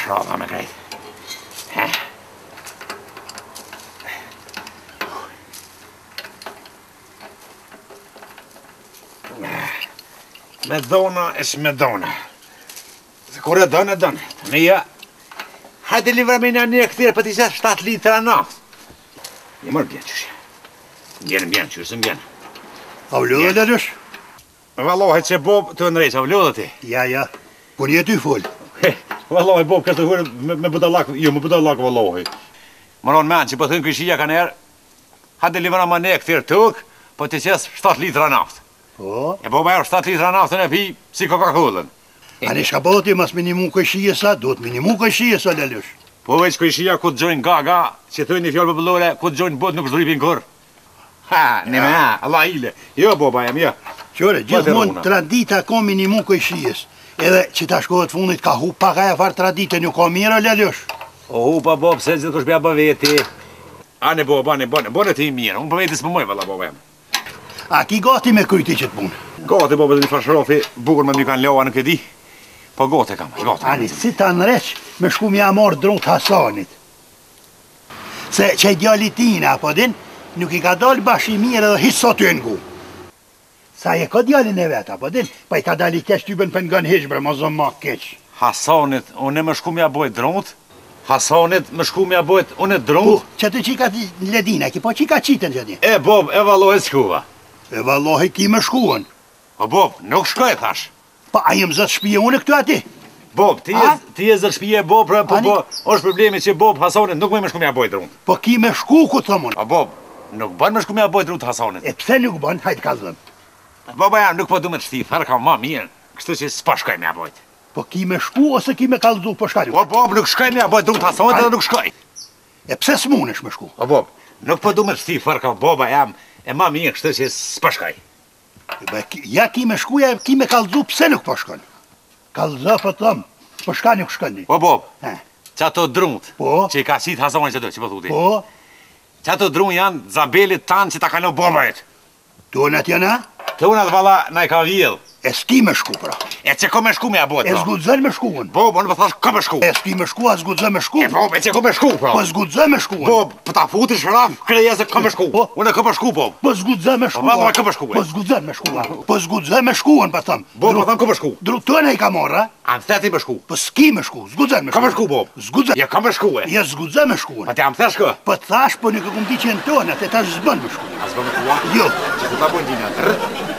shrava me krejt. Me dhona e s'me dhona. Kur e dënë, e dënë. Mija, hajde livra me një këtire për t'i se 7 litra naftë. Je mërë bjenë qëshja. Bjenë, qëshë më bjenë. A vlodhe dhe dush? Vallohi që Bob të nërejtë, a vlodhe ti? Ja. Por një ty full. Vallohi Bob, këtë të hurë me budallak, jo me budallak vallohi. Mëron menë që po thënë këshia ka njerë, hajde livra me një këtire tëk, për t'i se 7 litra naftë. Po? E Bob e 7 litra naftën e pi si Coca-Colën. Ani shka boti mas minimum këshia sa, do të minimum këshia sa lelush. Po veç këshia ku të gjojnë gaga, që thëjnë një fjallë pëllore, ku të gjojnë bot nuk shdripin kër. Ha, një me ha, Allah ile. Jo, Boba jam, jo. Qore, gjithmonë tradita ka minimum këshijes. Edhe që ta shkohet fundit ka hu paka e farë tradite, nuk ka mira lelush. O hu pa Bob, se gjithë kush bja bë veti. Ane Bob, bone ti mirë, unë për veti s'pëmoj, valla Boba jam. A ki gati me kryti që të punë? Gati, Boba, dhe një fashrofi, bukur me më kanë leoa nuk e di. Po gati kam, gati. Ani, si ta nreq me shku mja marrë drut Hasanit. Se që i djali tina, apo din, nuk i ka dalë bashi mirë edhe hisë sot të ngu. Sa e ka djalin e vetë, apo din, pa i ka dali keq ty bën për nga në hishbre, ma zëmë ma keq. Hasanit, unë e më shku mja bojt drut. Hasanit, më shku mja bojt unë e drut. Që të qika ledina, ki po qika qitën që di. E Bob, e vallohi s'kuva. E vallohi ki me shkuën. O Bob, nuk shkoj thash. Pa a jem zëtë shpije unë këtu ati? Bob, ti je zë shpije Bob, po është problemi që Bob Hasanit nuk më shku mja bojt drut. Po ki me shku ku të mënë. O Bob, nuk bën më shku mja bojt drut Hasanit. E pse nuk bën, hajtë ka zëmë. Boba jam, nuk po du me të shti, farë ka ma mirë, kështu që s'pa shkoj mja bojt. Po ki me shku ose ki me kalzu po shkaju? O Bob, nuk shkoj mja bojt drut Hasanit edhe nuk shkoj. E pse s'munesh me shku? O Bob, nuk po du me të shti, farë ka Boba jam, e ma mirë, kështu që s'pa shkoj. Ja ki me shku, ja ki me kalzu, pse nuk po shkon? Kalza po thëmë, po shka nuk shkoni. O Bob, që ato drunt, Po? që i ka qitë Hasanit që do, që po thuti. Po? Që ato drunt janë zabelit tanë që ta kalo Bobajt. Tonat jana? Tonat valla na i ka vjell. E s'ki me shku, pra. E që ko me shku me a bojt, E pra. zgudzën me shkuën. Bob, unë më thash ka me shku. E s'ki me shku, a zgudzën me shku. E Bob, e që ko me shku, pra. Po zgudzën me shkuën. Bob, për ta futi shraf, kreja se ka me shku. Unë e ka me shku, Bob. Po zgudzën me shkuën. valla, ka me shku, e. Po zgudzën me shkuën. Po zgudzën me shkuën, pa thëmë. Bob, po tham ka me shku. Drutone i ka morra. Am theti me shku. Po s'ki me shku, zgudzën me shku. Ka me shku, Bob. Zgudzën. Ja ka me shku, e. Ja zgudzën me shkuën. Pa ti am thesh kë? Po thash, po nuk e kum di që në tonat, e tash zbën me shkuën. As vëmë kua? Jo. Që ku ta bojnë gjinja.